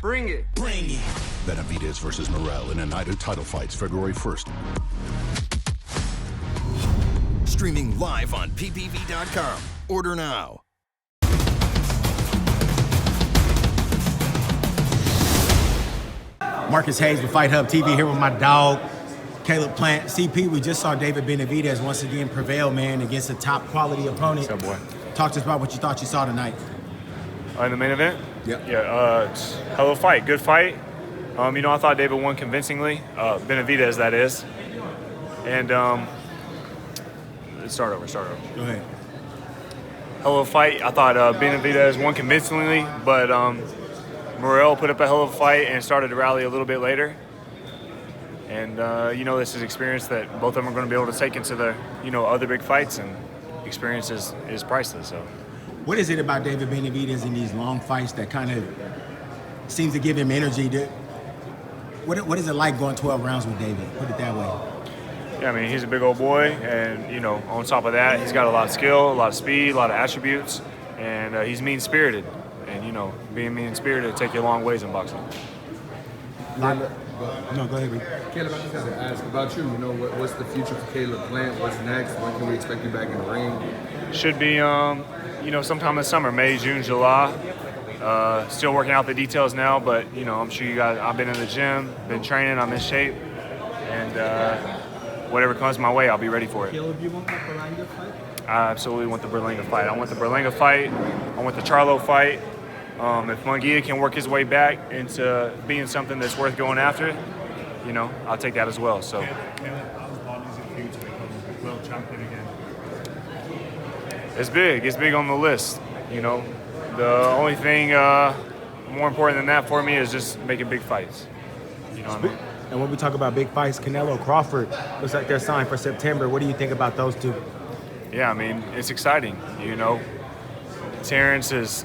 Bring it. Bring it. Benavidez versus Morel in a night of title fights, February 1st. Streaming live on ppv.com. Order now. Marcus Hayes with Fight Hub TV here with my dog, Caleb Plant. CP, we just saw David Benavidez once again prevail, man, against a top quality opponent. What's up, boy? Talk to us about what you thought you saw tonight. In the main event? Yep. Yeah, hell of a fight, good fight. I thought David won convincingly, Benavidez, that is. And start over. Go ahead. Hell of a fight. I thought Benavidez won convincingly, but Morel put up a hell of a fight and started to rally a little bit later. And, this is experience that both of them are going to be able to take into the, other big fights, and experience is priceless. So, what is it about David Benavidez in these long fights that kind of seems to give him energy? What is it like going 12 rounds with David? Put it that way. Yeah, I mean, he's a big old boy, and, on top of that, he's got a lot of skill, a lot of speed, a lot of attributes, and he's mean-spirited. And, being mean-spirited will take you a long ways in boxing. No, go ahead, Rick. Caleb, I just got to ask about you. What's the future for Caleb Plant? What's next? When can we expect you back in the ring? Should be, sometime this summer, May, June, July. Still working out the details now, but, I'm sure you guys, I've been in the gym, been training, I'm in shape, and whatever comes my way, I'll be ready for it. Caleb, you want that Berlanga fight? I absolutely want the Berlanga fight. I want the Berlanga fight. I want the Charlo fight. If Munguia can work his way back into being something that's worth going after, I'll take that as well. So. How hard is it for you to become world champion again? It's big. It's big on the list. The only thing more important than that for me is just making big fights. You know what I mean? And when we talk about big fights, Canelo, Crawford, looks like they're signed for September. What do you think about those two? Yeah, I mean, it's exciting. Terrence is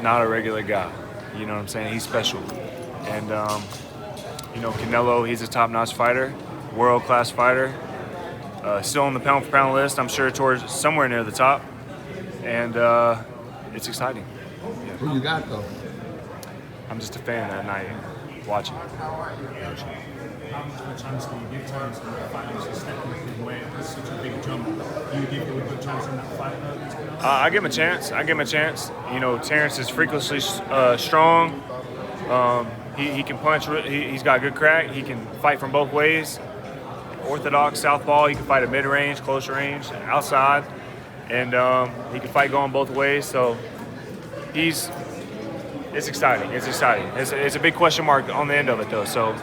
not a regular guy. You know what I'm saying? He's special. And, Canelo, he's a top-notch fighter, world-class fighter. Still on the pound-for-pound list, I'm sure towards somewhere near the top. And it's exciting. Yeah. Who you got, though? I'm just a fan that night, watching. How much of a chance do you give Terrence in that fight? He's stepping his way. That's such a big jump. Do you give him a good chance in that fight? I give him a chance. Terrence is freakishly strong. He can punch. He's got good crack. He can fight from both ways. Orthodox, southpaw. He can fight at mid-range, close range, outside. And he can fight going both ways. So it's exciting. It's exciting. It's a big question mark on the end of it, though. So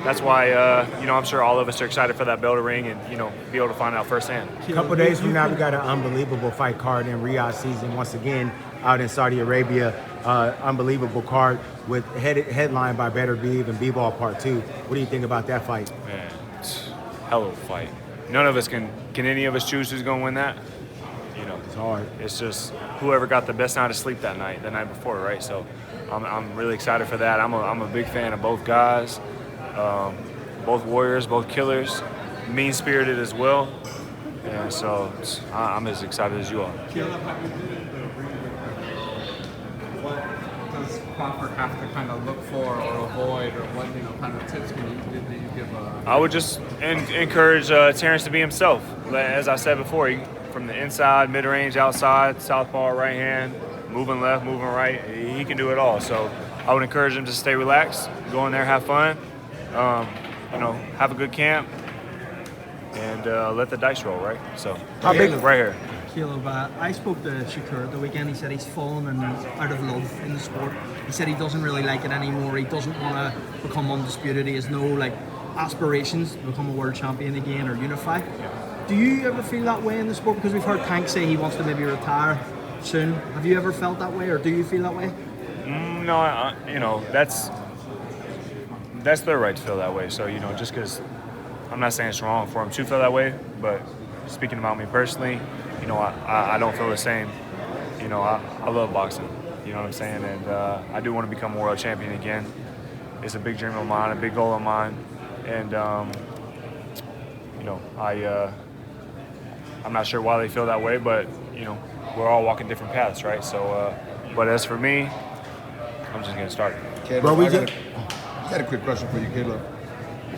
that's why, I'm sure all of us are excited for that bell to ring and, be able to find out firsthand. A couple days from now, we got an unbelievable fight card in Riyadh season once again out in Saudi Arabia. Unbelievable card with headlined by Better Beeve and B-Ball Part 2. What do you think about that fight? Man, hell of a fight. None of us can any of us choose who's going to win that? It's hard. It's just whoever got the best night of sleep the night before, right? So I'm really excited for that. I'm a big fan of both guys. Both warriors, both killers, mean-spirited as well, and so I'm as excited as you are. What does Crawford have to kind of look for or avoid, or what kind of tips do you give? I would just encourage Terrence to be himself. As I said before, from the inside, mid-range, outside, southpaw, right hand, moving left, moving right, he can do it all. So I would encourage him to stay relaxed, go in there, have fun. Have a good camp, and let the dice roll, right? So, how big? Right here. Caleb, I spoke to Shakur at the weekend. He said he's fallen out of love in the sport. He said he doesn't really like it anymore. He doesn't want to become undisputed. He has no aspirations to become a world champion again or unify. Yeah. Do you ever feel that way in the sport? Because we've heard Tank say he wants to maybe retire soon. Have you ever felt that way, or do you feel that way? No, that's their right to feel that way. So, just because I'm not saying it's wrong for them to feel that way, but speaking about me personally, I don't feel the same. I love boxing, you know what I'm saying? And I do want to become a world champion again. It's a big dream of mine, a big goal of mine. And, I'm not sure why they feel that way, but, we're all walking different paths, right? So, but as for me, I'm just getting started. Caleb, Bro, I got a quick question for you, Caleb.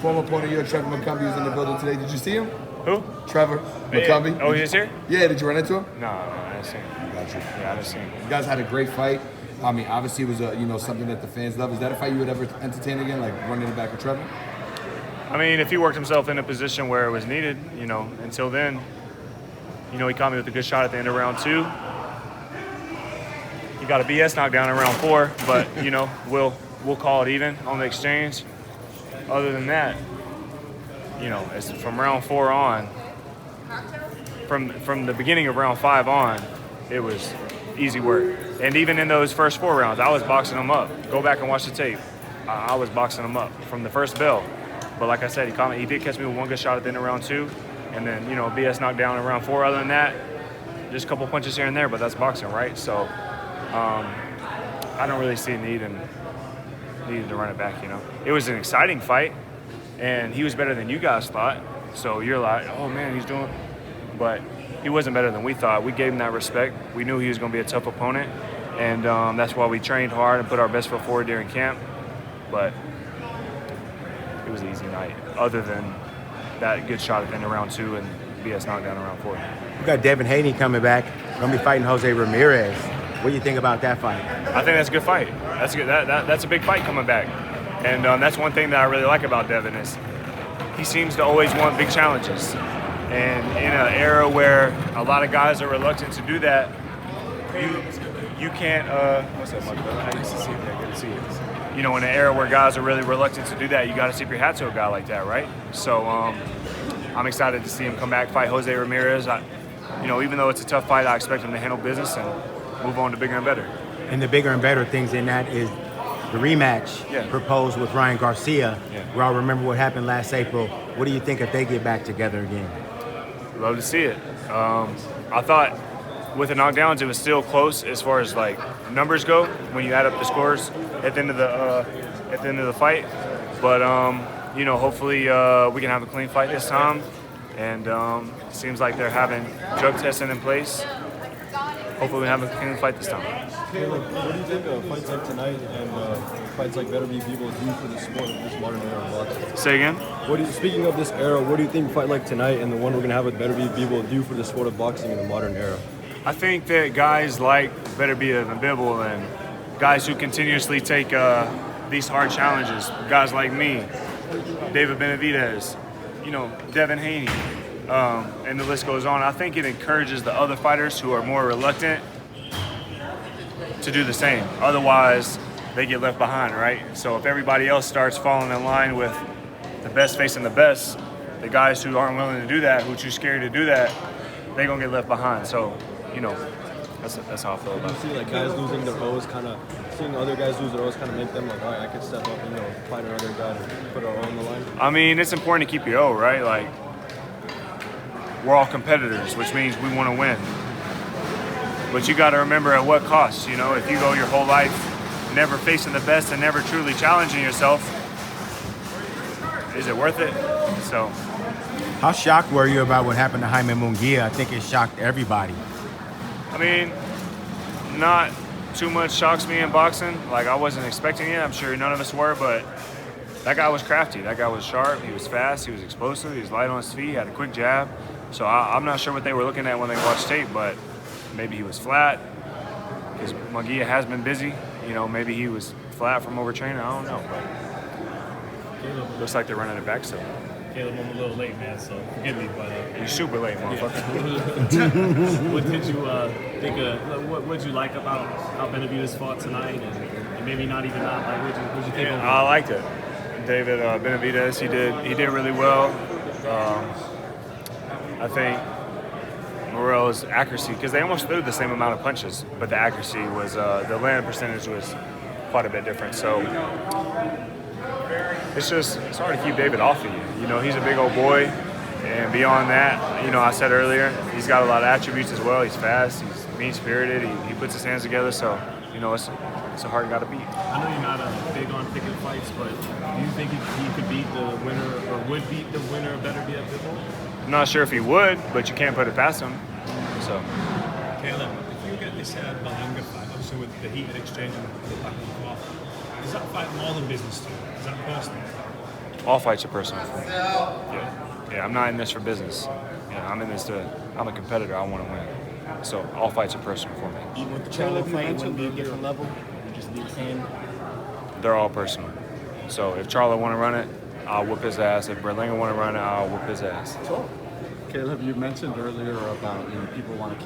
Former opponent of yours, Trevor McCumbee, was in the building today. Did you see him? Who? Trevor McCumbee. Oh, he was here? Yeah, did you run into him? No, I didn't see him. Got you. Yeah, I didn't see him. You guys had a great fight. I mean, obviously it was something that the fans love. Is that a fight you would ever entertain again, like running it back with Trevor? I mean, if he worked himself in a position where it was needed, until then, he caught me with a good shot at the end of round 2. He got a BS knockdown in round 4, but, we'll call it even on the exchange. Other than that, it's from round 4 on, from the beginning of round 5 on, it was easy work. And even in those first 4 rounds, I was boxing him up. Go back and watch the tape. I was boxing him up from the first bell. But like I said, he did catch me with one good shot at the end of round 2. And then, BS knockdown in round 4. Other than that, just a couple punches here and there, but that's boxing, right? So I don't really see a needed to run it back, It was an exciting fight, and he was better than you guys thought. So you're like, oh, man, he's doing – but he wasn't better than we thought. We gave him that respect. We knew he was going to be a tough opponent, and that's why we trained hard and put our best foot forward during camp. But it was an easy night, other than that good shot at the end of round 2 and BS knockdown in round 4. We got Devin Haney coming back. Gonna be fighting Jose Ramirez. What do you think about that fight? I think that's a good fight. That's good. That's a big fight coming back, and that's one thing that I really like about Devin is he seems to always want big challenges. And in an era where a lot of guys are reluctant to do that, you can't. What's up, Mike? Nice to see you. Yeah, good to see you. In an era where guys are really reluctant to do that, you got to tip your hat to a guy like that, right? So I'm excited to see him come back, fight Jose Ramirez. Even though it's a tough fight, I expect him to handle business and move on to bigger and better. And the bigger and better things in that is the rematch proposed with Ryan Garcia. Yeah. We all remember what happened last April. What do you think if they get back together again? Love to see it. I thought with the knockdowns, it was still close as far as like numbers go when you add up the scores at the end of the fight. But hopefully we can have a clean fight this time. And it seems like they're having drug testing in place. Hopefully we have a clean fight this time. Caleb, what do you think of fights like tonight and fights like Better Be People do for the sport of this modern era of boxing? Say again? Speaking of this era, what do you think a fight like tonight and the one we're going to have with Better Be People do for the sport of boxing in the modern era? I think that guys like Better Be a Bibble and guys who continuously take these hard challenges, guys like me, David Benavidez, Devin Haney, and the list goes on. I think it encourages the other fighters who are more reluctant to do the same. Otherwise, they get left behind, right? So if everybody else starts falling in line with the best facing the best, the guys who aren't willing to do that, who are too scared to do that, they're going to get left behind. So, that's how I feel about it. You see, like, guys losing their O's, seeing other guys lose their O's make them like, all right, I could step up and, fight another guy and put our O on the line? I mean, it's important to keep your O, right? Like, we're all competitors, which means we want to win. But you got to remember at what cost, If you go your whole life never facing the best and never truly challenging yourself, is it worth it? So. How shocked were you about what happened to Jaime Munguia? I think it shocked everybody. I mean, not too much shocks me in boxing. Like, I wasn't expecting it. I'm sure none of us were, but that guy was crafty. That guy was sharp. He was fast. He was explosive. He was light on his feet. He had a quick jab. So I'm not sure what they were looking at when they watched tape, but maybe he was flat because Munguia has been busy. Maybe he was flat from overtraining. I don't know, but Caleb, looks like they're running it back still. Caleb, I'm a little late, man, so forgive me, but You're super late, motherfucker. what did you think of? What did you like about how Benavidez fought tonight, and maybe not even that? Like, what did you think? I liked it. David Benavidez, he did really well. I think Morel's accuracy, because they almost threw the same amount of punches, but the accuracy was the land percentage was quite a bit different. So it's hard to keep David off of you. He's a big old boy, and beyond that, I said earlier, he's got a lot of attributes as well. He's fast, he's mean-spirited, he puts his hands together, so, it's a hard guy to beat. I know you're not big on picking fights, but do you think he could beat the winner, or would beat the winner of Better Be a Bibble? I'm not sure if he would, but you can't put it past him, so. Caleb, if you get this Berlanga fight, boxing with the heated exchange and back and forth. Is that fight more than business to you? Is that personal? All fights are personal for me. Yeah, I'm not in this for business. I'm in this I'm a competitor. I want to win. So all fights are personal for me. Even with the Charlo fight, it wouldn't be a different level. You just need him. They're all personal. So if Charlo want to run it, I'll whoop his ass. If Berlanga want to run it, I'll whoop his ass. Caleb, you mentioned earlier about people want to